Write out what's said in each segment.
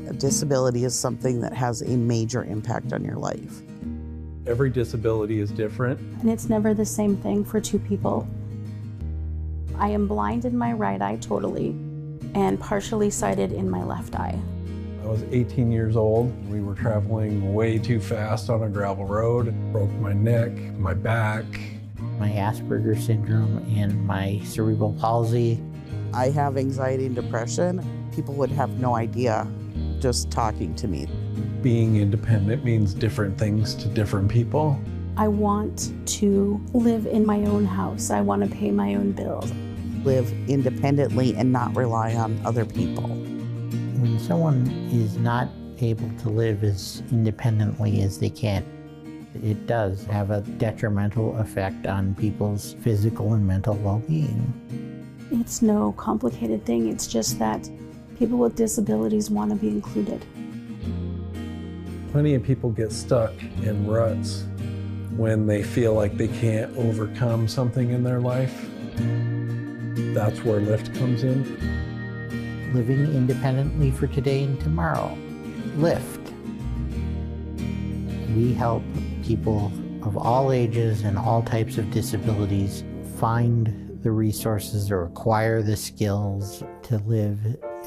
A disability is something that has a major impact on your life. Every disability is different. And it's never the same thing for two people. I am blind in my right eye totally and partially sighted in my left eye. I was 18 years old. We were traveling way too fast on a gravel road. Broke my neck, my back. My Asperger's syndrome and my cerebral palsy. I have anxiety and depression. People would have no idea just talking to me. Being independent means different things to different people. I want to live in my own house. I want to pay my own bills. Live independently and not rely on other people. When someone is not able to live as independently as they can, it does have a detrimental effect on people's physical and mental well-being. It's no complicated thing. It's just that people with disabilities want to be included. Plenty of people get stuck in ruts when they feel like they can't overcome something in their life. That's where LIFTT comes in. Living independently for today and tomorrow. LIFTT. We help people of all ages and all types of disabilities find the resources or acquire the skills to live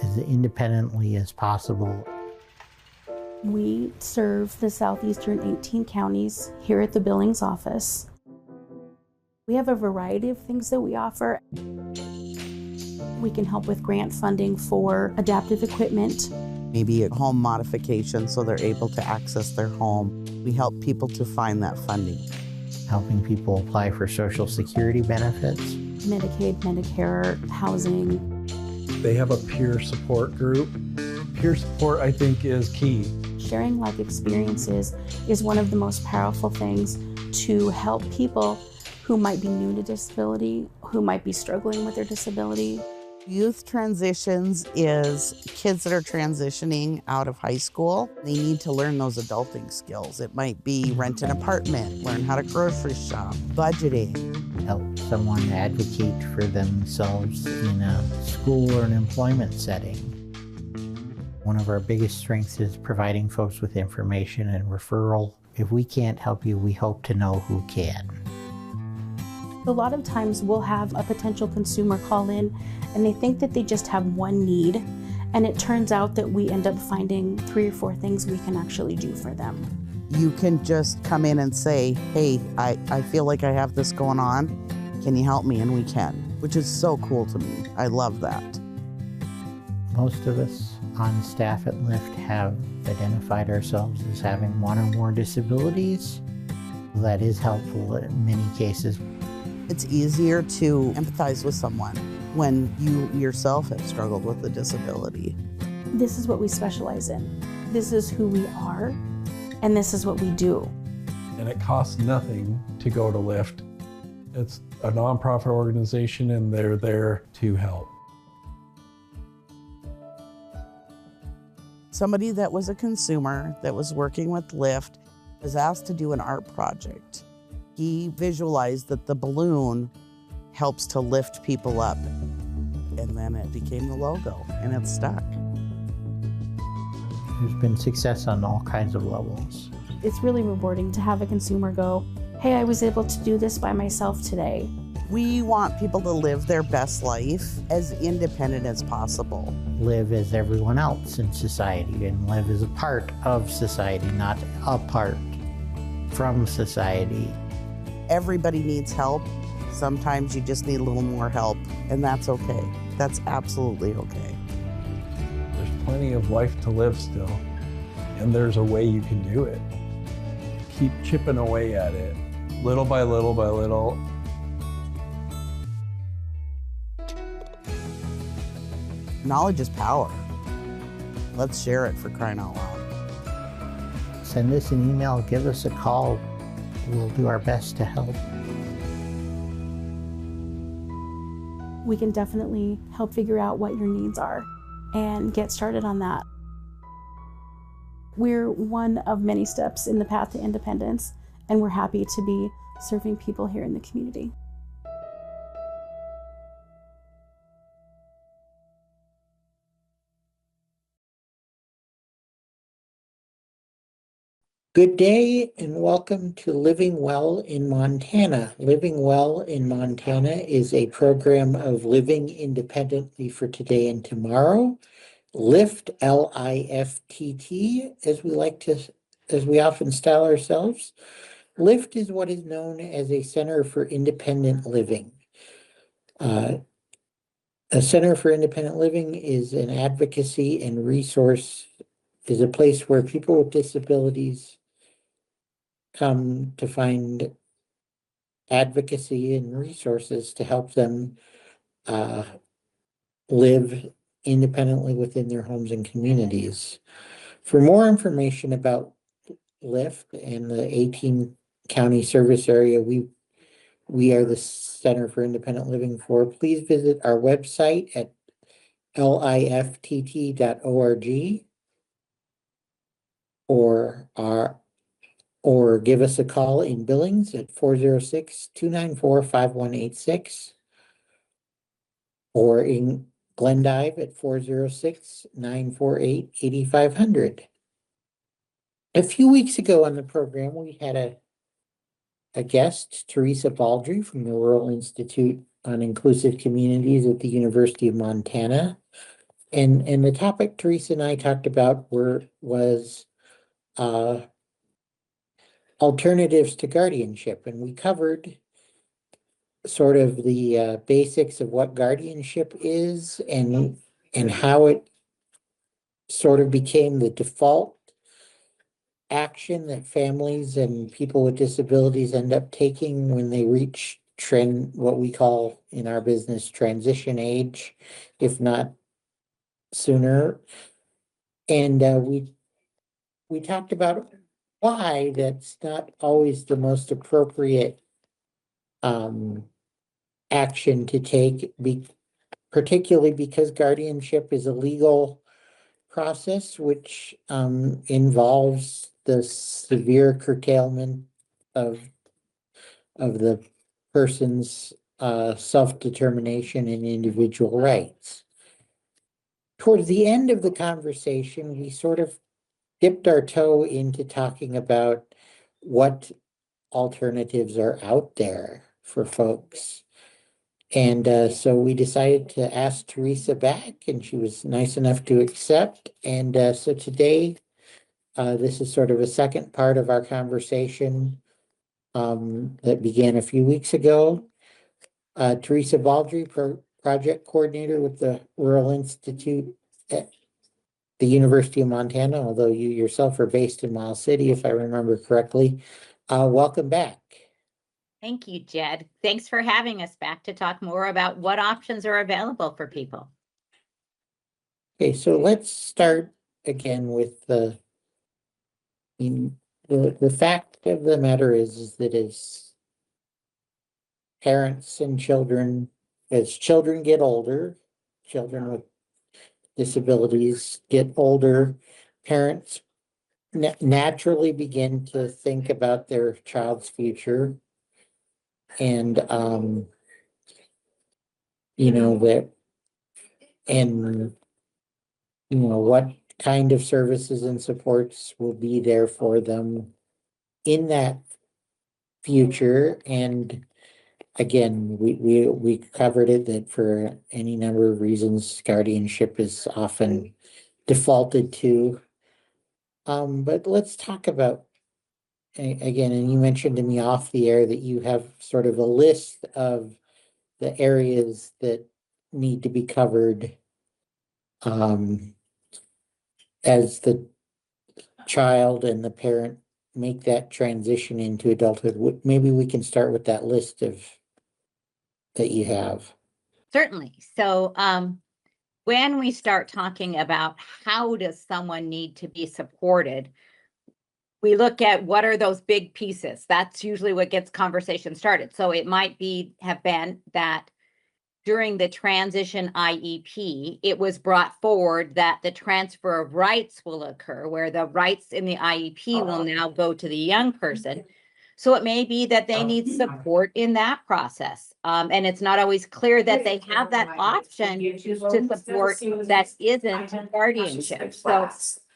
as independently as possible. We serve the southeastern 18 counties here at the Billings office. We have a variety of things that we offer. We can help with grant funding for adaptive equipment. Maybe a home modification so they're able to access their home. We help people to find that funding. Helping people apply for Social Security benefits. Medicaid, Medicare, housing. They have a peer support group. Peer support, I think, is key. Sharing life experiences is one of the most powerful things to help people who might be new to disability, who might be struggling with their disability. Youth transitions is kids that are transitioning out of high school. They need to learn those adulting skills. It might be rent an apartment, learn how to grocery shop, budgeting. Help someone advocate for themselves in a school or an employment setting. One of our biggest strengths is providing folks with information and referral. If we can't help you, we hope to know who can. A lot of times we'll have a potential consumer call in and they think that they just have one need, and it turns out that we end up finding 3 or 4 things we can actually do for them. You can just come in and say, hey, I feel like I have this going on. Can you help me? And we can, which is so cool to me. I love that. Most of us on staff at LIFTT have identified ourselves as having one or more disabilities. That is helpful in many cases. It's easier to empathize with someone when you yourself have struggled with a disability. This is what we specialize in. This is who we are, and this is what we do. And it costs nothing to go to LIFTT. It's a nonprofit organization and they're there to help. Somebody that was a consumer that was working with LIFTT was asked to do an art project. He visualized that the balloon helps to lift people up. And then it became the logo, and it's stuck. There's been success on all kinds of levels. It's really rewarding to have a consumer go, hey, I was able to do this by myself today. We want people to live their best life as independent as possible. Live as everyone else in society and live as a part of society, not apart from society. Everybody needs help. Sometimes you just need a little more help, and that's okay. That's absolutely okay. There's plenty of life to live still, and there's a way you can do it. Keep chipping away at it, little by little by little. Knowledge is power. Let's share it, for crying out loud. Send us an email, give us a call. We'll do our best to help. We can definitely help figure out what your needs are and get started on that. We're one of many steps in the path to independence, and we're happy to be serving people here in the community. Good day and welcome to Living Well in Montana. Living Well in Montana is a program of living independently for today and tomorrow. LIFT, LIFTT, as we often style ourselves. LIFT is what is known as a Center for Independent Living. A Center for Independent Living is an advocacy and resource, is a place where people with disabilities come to find advocacy and resources to help them live independently within their homes and communities. For more information about LIFT and the 18 county service area we are the Center for Independent Living for, please visit our website at liftt.org or give us a call in Billings at 406-294-5186 or in Glendive at 406-948-8500. A few weeks ago on the program, we had a guest, Theresa Baldry from the Rural Institute on Inclusive Communities at the University of Montana. And the topic Theresa and I talked about was alternatives to guardianship. And we covered sort of the basics of what guardianship is and how it sort of became the default action that families and people with disabilities end up taking when they reach what we call in our business transition age, if not sooner. And we talked about why that's not always the most appropriate action to take, particularly because guardianship is a legal process which involves the severe curtailment of the person's self-determination and individual rights. Towards the end of the conversation, we sort of dipped our toe into talking about what alternatives are out there for folks. And so we decided to ask Theresa back, and she was nice enough to accept. And so today, this is sort of a second part of our conversation that began a few weeks ago. Theresa Baldry, project coordinator with the Rural Institute at the University of Montana, although you yourself are based in Miles City, if I remember correctly. Welcome back. Thank you, Jed. Thanks for having us back to talk more about what options are available for people. Okay, so let's start again with the fact of the matter is that as parents and children, as children get older, children with disabilities get older, parents naturally begin to think about their child's future. And what kind of services and supports will be there for them in that future. And again, we covered it that for any number of reasons, guardianship is often defaulted to. But let's talk about again, and you mentioned to me off the air that you have sort of a list of the areas that need to be covered as the child and the parent make that transition into adulthood. Maybe we can start with that list that you have. Certainly. So when we start talking about how does someone need to be supported, we look at what are those big pieces. That's usually what gets conversation started. So it might have been that during the transition IEP, it was brought forward that the transfer of rights will occur, where the rights in the IEP will now go to the young person. So it may be that they need support in that process. And it's not always clear that they have that option to support that isn't guardianship. So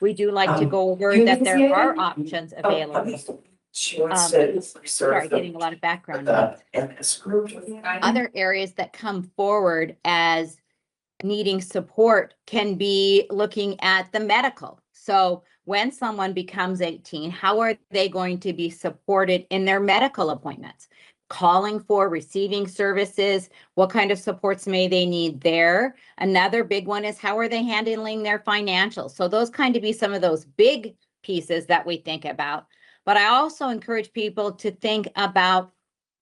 we do like to go over that there are options available. Sorry, getting a lot of background noise. Other areas that come forward as needing support can be looking at the medical. So when someone becomes 18, how are they going to be supported in their medical appointments? Calling for receiving services, what kind of supports may they need there? Another big one is how are they handling their financials? So those kind of be some of those big pieces that we think about. But I also encourage people to think about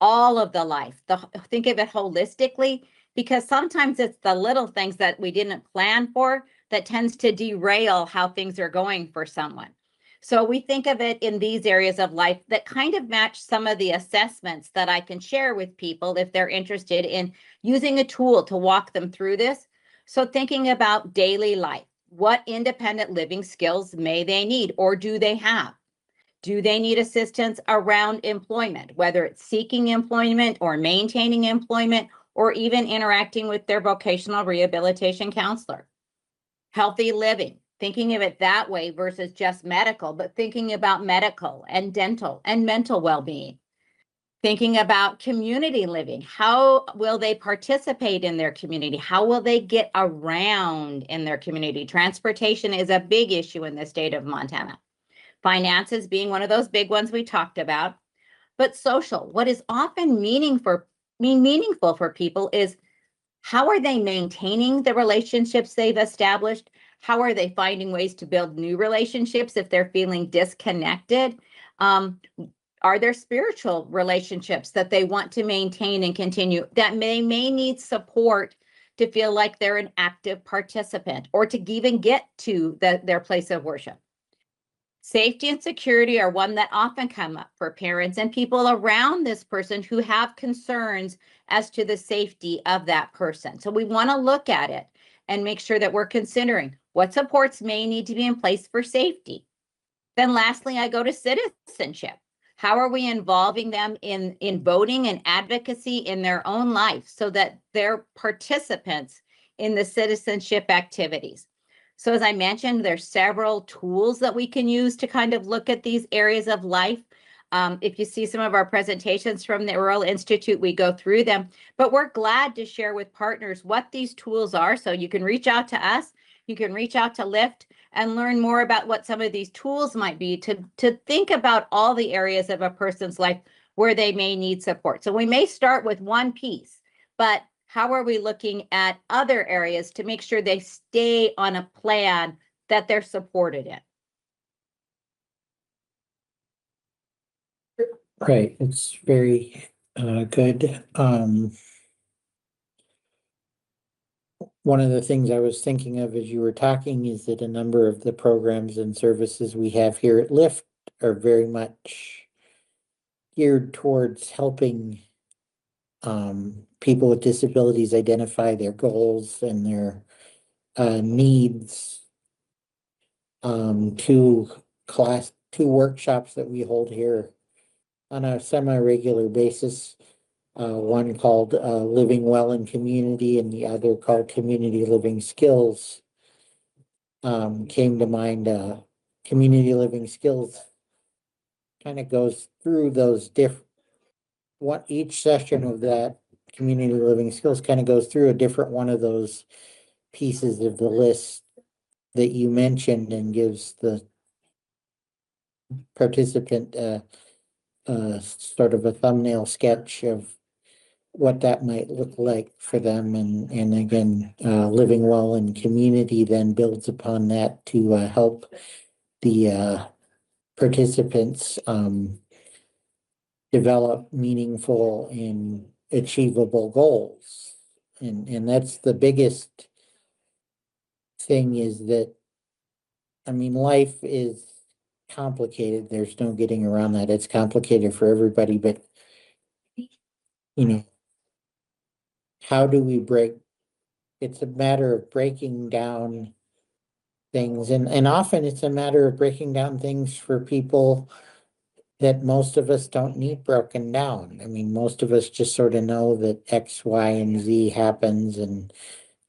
all of the life, think of it holistically, because sometimes it's the little things that we didn't plan for that tends to derail how things are going for someone. So we think of it in these areas of life that kind of match some of the assessments that I can share with people if they're interested in using a tool to walk them through this. So thinking about daily life, what independent living skills may they need or do they have? Do they need assistance around employment, whether it's seeking employment or maintaining employment, or even interacting with their vocational rehabilitation counselor? Healthy living, thinking of it that way versus just medical, but thinking about medical and dental and mental well-being. Thinking about community living, how will they participate in their community? How will they get around in their community? Transportation is a big issue in the state of Montana. Finances being one of those big ones we talked about. But social, what is often meaningful for people is how are they maintaining the relationships they've established? How are they finding ways to build new relationships if they're feeling disconnected? Are there spiritual relationships that they want to maintain and continue that may need support to feel like they're an active participant or to even get to their place of worship? Safety and security are one that often come up for parents and people around this person who have concerns as to the safety of that person. So we want to look at it and make sure that we're considering what supports may need to be in place for safety. Then lastly, I go to citizenship. How are we involving them in voting and advocacy in their own life so that they're participants in the citizenship activities? So as I mentioned, there's several tools that we can use to kind of look at these areas of life. If you see some of our presentations from the Rural Institute, we go through them, but we're glad to share with partners what these tools are. So you can reach out to us, you can reach out to LIFTT and learn more about what some of these tools might be to think about all the areas of a person's life where they may need support. So we may start with one piece, but how are we looking at other areas to make sure they stay on a plan that they're supported in? Right, it's very good. One of the things I was thinking of as you were talking is that a number of the programs and services we have here at LIFTT are very much geared towards helping people with disabilities identify their goals and their needs. Two workshops that we hold here on a semi-regular basis. One called Living Well in Community and the other called Community Living Skills. Came to mind. Community Living Skills kind of goes through those each session of that Community Living Skills kind of goes through a different one of those pieces of the list that you mentioned and gives the participant sort of a thumbnail sketch of what that might look like for them. And again, Living Well in Community then builds upon that to help the participants develop meaningful and achievable goals. And that's the biggest thing is that, I mean, life is complicated. There's no getting around that. It's complicated for everybody, but how do we it's a matter of breaking down things. And often it's a matter of breaking down things for people that most of us don't need broken down. I mean, most of us just sort of know that X, Y, and Z happens and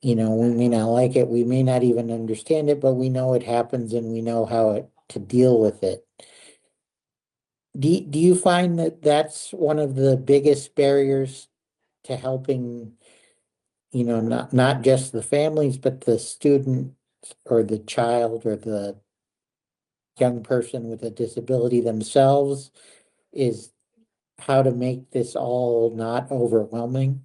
we may not like it, we may not even understand it, but we know it happens and we know to deal with it. Do you find that that's one of the biggest barriers to helping, not just the families, but the student or the child or the young person with a disability themselves, is how to make this all not overwhelming?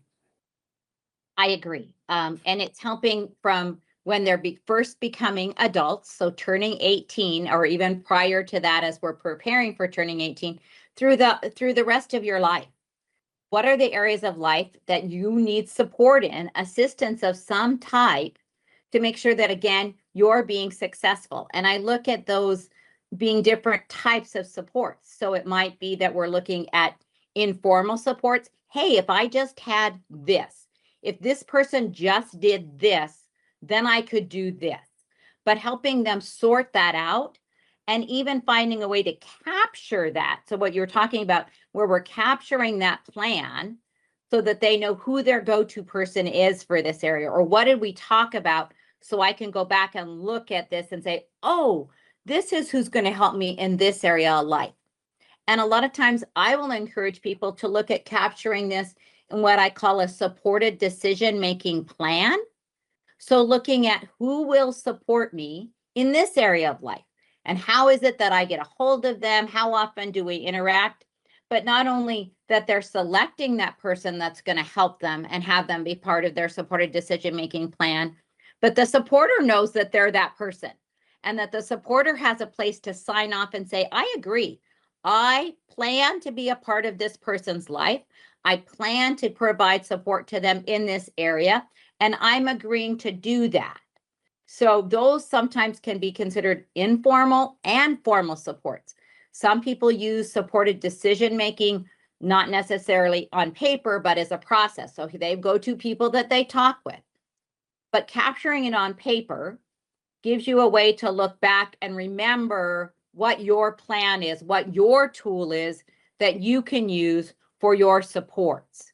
I agree. And it's helping from when they're first becoming adults, so turning 18, or even prior to that, as we're preparing for turning 18, through the rest of your life. What are the areas of life that you need support in, assistance of some type, to make sure that, again, you're being successful? And I look at those being different types of supports. So it might be that we're looking at informal supports. Hey, if I just had this, if this person just did this, then I could do this. But helping them sort that out, and even finding a way to capture that. So what you're talking about, where we're capturing that plan so that they know who their go-to person is for this area, or what did we talk about, so I can go back and look at this and say, oh, this is who's going to help me in this area of life. And a lot of times I will encourage people to look at capturing this in what I call a supported decision-making plan. So looking at who will support me in this area of life, and how is it that I get a hold of them? How often do we interact? But not only that they're selecting that person that's going to help them and have them be part of their supported decision-making plan, but the supporter knows that they're that person, and that the supporter has a place to sign off and say, I agree. I plan to be a part of this person's life. I plan to provide support to them in this area, and I'm agreeing to do that. So those sometimes can be considered informal and formal supports. Some people use supported decision-making, not necessarily on paper, but as a process. So they go to people that they talk with. But capturing it on paper gives you a way to look back and remember what your plan is, what your tool is that you can use for your supports.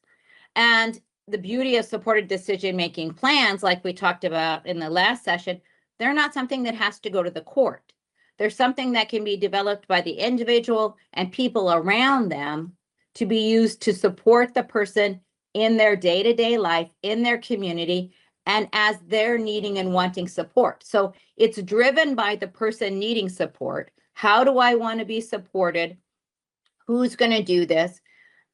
And the beauty of supported decision-making plans, like we talked about in the last session, they're not something that has to go to the court. They're something that can be developed by the individual and people around them to be used to support the person in their day-to-day life, in their community, and as they're needing and wanting support. So it's driven by the person needing support. How do I want to be supported? Who's going to do this?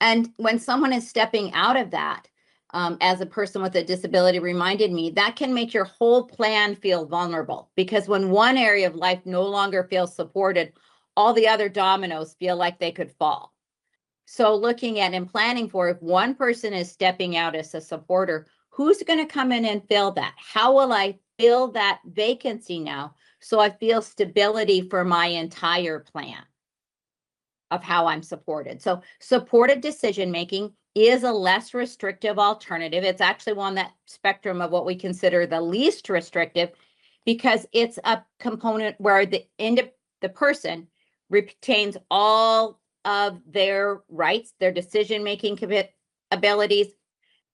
And when someone is stepping out of that, as a person with a disability reminded me, that can make your whole plan feel vulnerable, because when one area of life no longer feels supported, all the other dominoes feel like they could fall. So looking at and planning for, if one person is stepping out as a supporter, who's going to come in and fill that? How will I fill that vacancy now so I feel stability for my entire plan of how I'm supported? So supported decision-making is a less restrictive alternative. It's actually on that spectrum of what we consider the least restrictive, because it's a component where the person retains all of their rights, their decision-making abilities,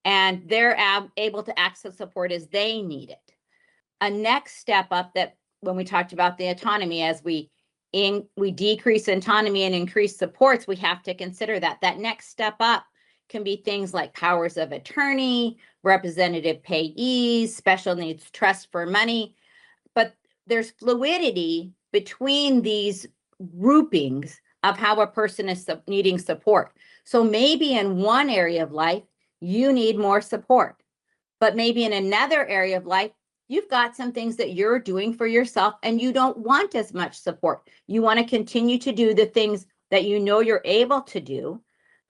and they're able to access support as they need it. A next step up, that when we talked about the autonomy, as we decrease autonomy and increase supports, we have to consider that next step up can be things like powers of attorney, representative payees, special needs trust for money. But there's fluidity between these groupings of how a person is needing support. So maybe in one area of life, you need more support, but maybe in another area of life, you've got some things that you're doing for yourself and you don't want as much support. You want to continue to do the things that you know you're able to do.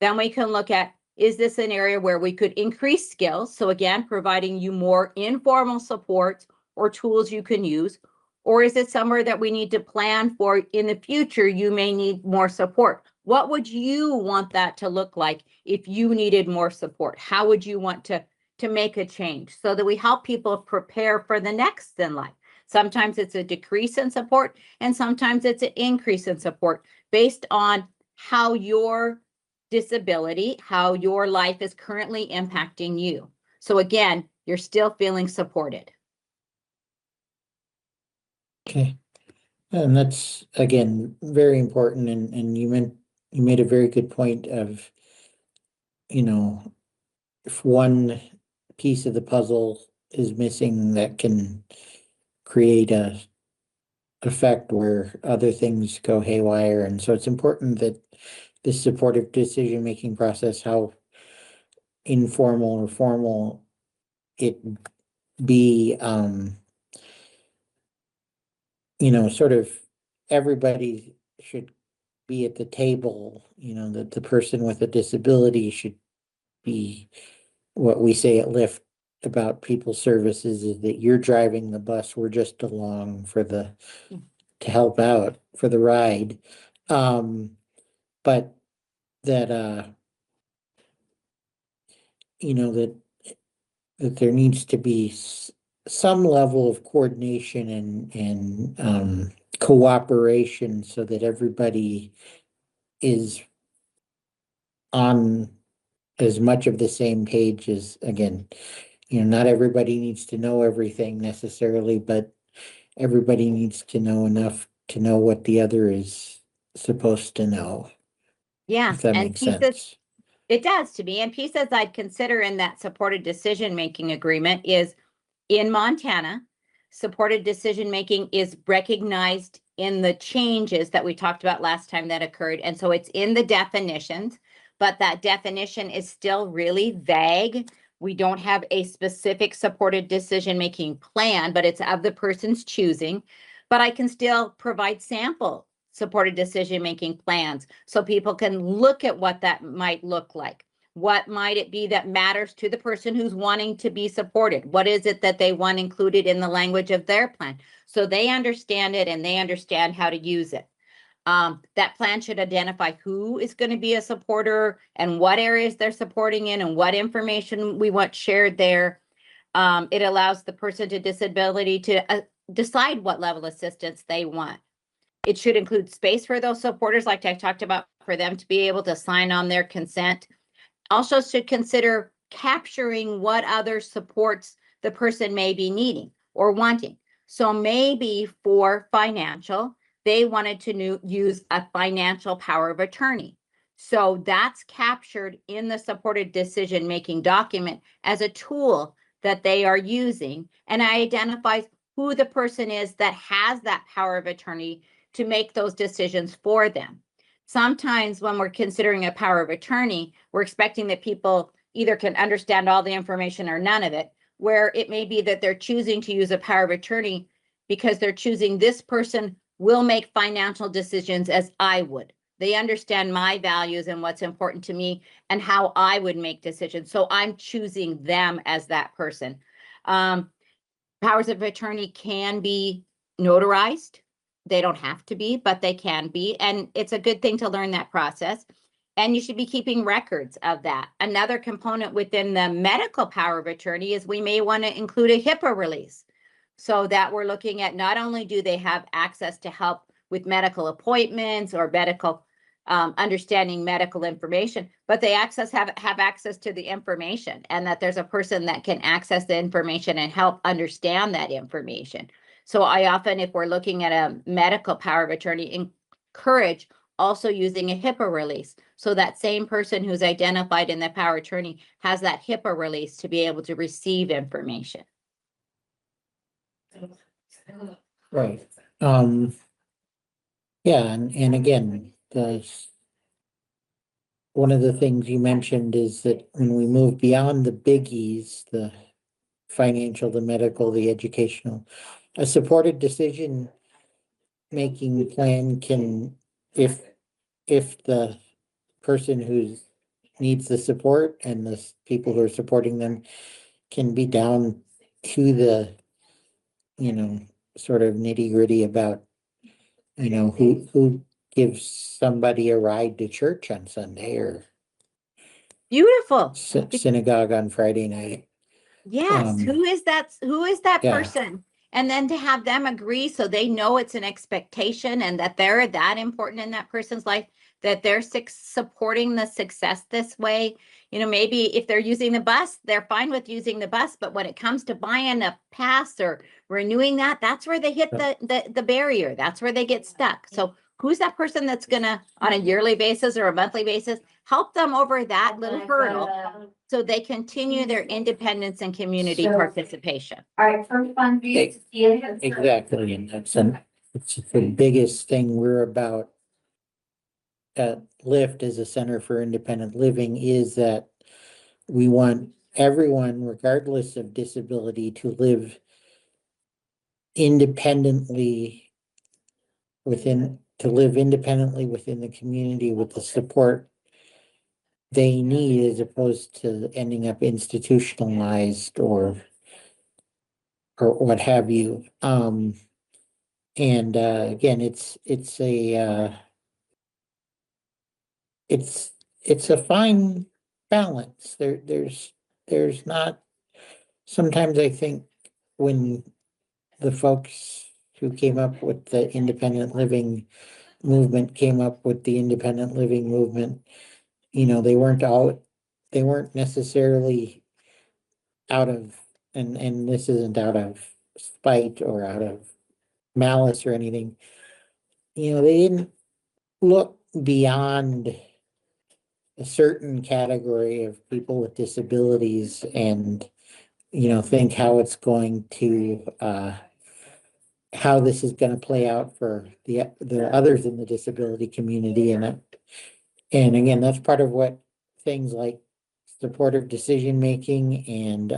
Then we can look at, is this an area where we could increase skills? So again, providing you more informal supports or tools you can use. Or is it somewhere that we need to plan for in the future? You may need more support. What would you want that to look like if you needed more support? How would you want to make a change, so that we help people prepare for the next in life? Sometimes it's a decrease in support, and sometimes it's an increase in support based on how your disability, how your life is currently impacting you. So again, you're still feeling supported. Okay. And that's, again, very important. And you made a very good point of, if one piece of the puzzle is missing, that can create a effect where other things go haywire. And so it's important that this supportive decision-making process, how informal or formal it be, sort of everybody should be at the table, that the person with a disability should be, what we say at LIFT about people services is that you're driving the bus, we're just along to help out for the ride. But that, that there needs to be some level of coordination and cooperation so that everybody is on as much of the same page as, again, not everybody needs to know everything necessarily, but everybody needs to know enough to know what the other is supposed to know. Yeah, If that and makes pieces, sense. it does to me. And pieces I'd consider in that supported decision-making agreement is in Montana, supported decision-making is recognized in the changes that we talked about last time that occurred. And so it's in the definitions, but that definition is still really vague. We don't have a specific supported decision-making plan, but it's of the person's choosing. But I can still provide sample supported decision-making plans so people can look at what that might look like. What might it be that matters to the person who's wanting to be supported? What is it that they want included in the language of their plan? So they understand it and they understand how to use it. That plan should identify who is going to be a supporter and what areas they're supporting in and what information we want shared there. It allows the person with disability to decide what level of assistance they want. It should include space for those supporters, like I talked about, for them to be able to sign on their consent. Also should consider capturing what other supports the person may be needing or wanting. So maybe for financial, they wanted to use a financial power of attorney. So that's captured in the supported decision-making document as a tool that they are using, and identifies who the person is that has that power of attorney to make those decisions for them. Sometimes when we're considering a power of attorney, we're expecting that people either can understand all the information or none of it, where it may be that they're choosing to use a power of attorney because they're choosing this person will make financial decisions as I would. They understand my values and what's important to me and how I would make decisions. So I'm choosing them as that person. Powers of attorney can be notarized. They don't have to be, but they can be. And it's a good thing to learn that process. And you should be keeping records of that. Another component within the medical power of attorney is we may want to include a HIPAA release, so that we're looking at not only do they have access to help with medical appointments or medical understanding medical information, but they have access to the information, and that there's a person that can access the information and help understand that information. So I often, if we're looking at a medical power of attorney, encourage also using a HIPAA release. So that same person who's identified in the power of attorney has that HIPAA release to be able to receive information. Right. Yeah, and again, one of the things you mentioned is that when we move beyond the biggies, the financial, the medical, the educational, a supported decision making plan can, if the person who needs the support and the people who are supporting them can be down to the, sort of nitty gritty about, who gives somebody a ride to church on Sunday or Beautiful. synagogue on Friday night. Yes. Who is that yeah. person? And then to have them agree so they know it's an expectation and that they're that important in that person's life, that they're supporting the success this way. You know, maybe if they're using the bus, they're fine with using the bus, but when it comes to buying a pass or renewing that, that's where they hit the barrier. That's where they get stuck. So who's that person that's gonna, on a yearly basis or a monthly basis, help them over that little hurdle so they continue their independence and community participation? All right, first one. Exactly, and it's the biggest thing we're about at LIFT as a Center for Independent Living, is that we want everyone, regardless of disability, to live independently within the community with the support they need, as opposed to ending up institutionalized or what have you. And again, it's a fine balance. There's not, sometimes I think when the folks who came up with the independent living movement came up with the independent living movement, you know, they weren't necessarily out of, and this isn't out of spite or out of malice or anything. You know, they didn't look beyond a certain category of people with disabilities and, you know, think how it's going to how this is going to play out for the others in the disability community. And again, that's part of what things like supportive decision making and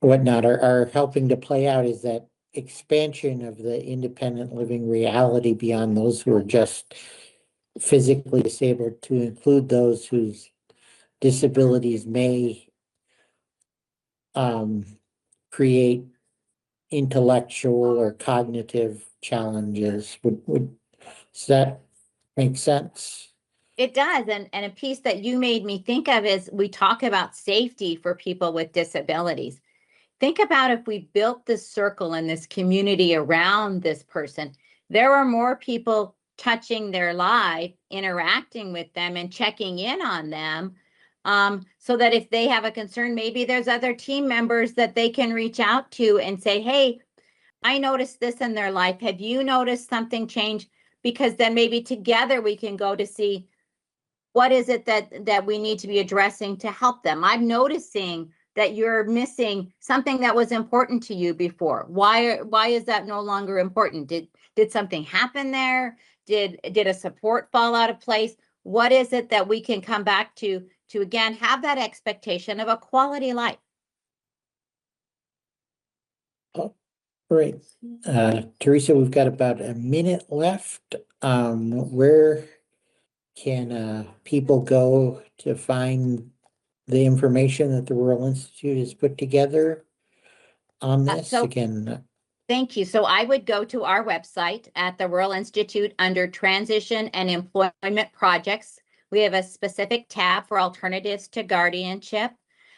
whatnot are helping to play out, is that expansion of the independent living reality beyond those who are just physically disabled, to include those whose disabilities may create intellectual or cognitive challenges. Does that make sense? It does. And a piece that you made me think of is we talk about safety for people with disabilities. Think about if we built this circle and this community around this person, there are more people touching their life, interacting with them and checking in on them. So that if they have a concern, maybe there's other team members that they can reach out to and say, hey, I noticed this in their life. Have you noticed something change? Because then maybe together we can go to see what is it that we need to be addressing to help them. I'm noticing that you're missing something that was important to you before. Why is that no longer important? Did something happen there? Did a support fall out of place? What is it that we can come back to again have that expectation of a quality life? Great. Theresa, we've got about a minute left. Where can people go to find the information that the Rural Institute has put together on this? Again, thank you. So I would go to our website at the Rural Institute under Transition and Employment Projects. We have a specific tab for alternatives to guardianship.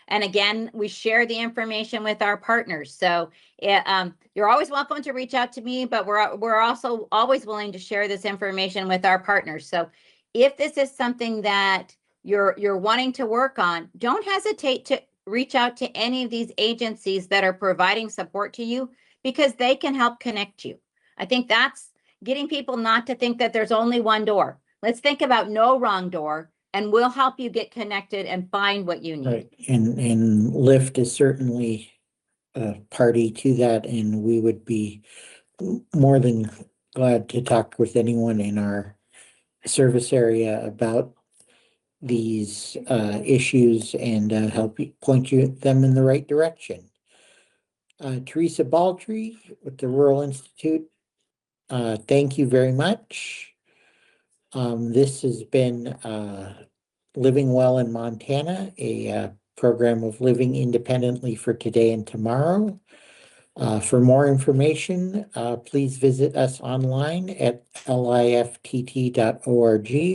And again, we share the information with our partners. So you're always welcome to reach out to me, but we're also always willing to share this information with our partners. So if this is something that you're wanting to work on, don't hesitate to reach out to any of these agencies that are providing support to you, because they can help connect you. I think that's getting people not to think that there's only one door. Let's think about no wrong door, and we'll help you get connected and find what you need. right. And LIFT is certainly a party to that, and we would be more than glad to talk with anyone in our service area about these issues and help point them in the right direction. Theresa Baldry with the Rural Institute, thank you very much. This has been Living Well in Montana, a program of living independently for today and tomorrow. For more information, please visit us online at liftt.org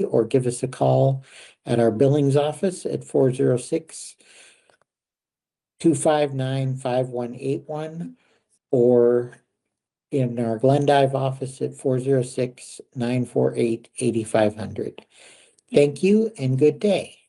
or give us a call at our Billings office at 406-259-5181, or in our Glendive office at 406-948-8500. Thank you and good day.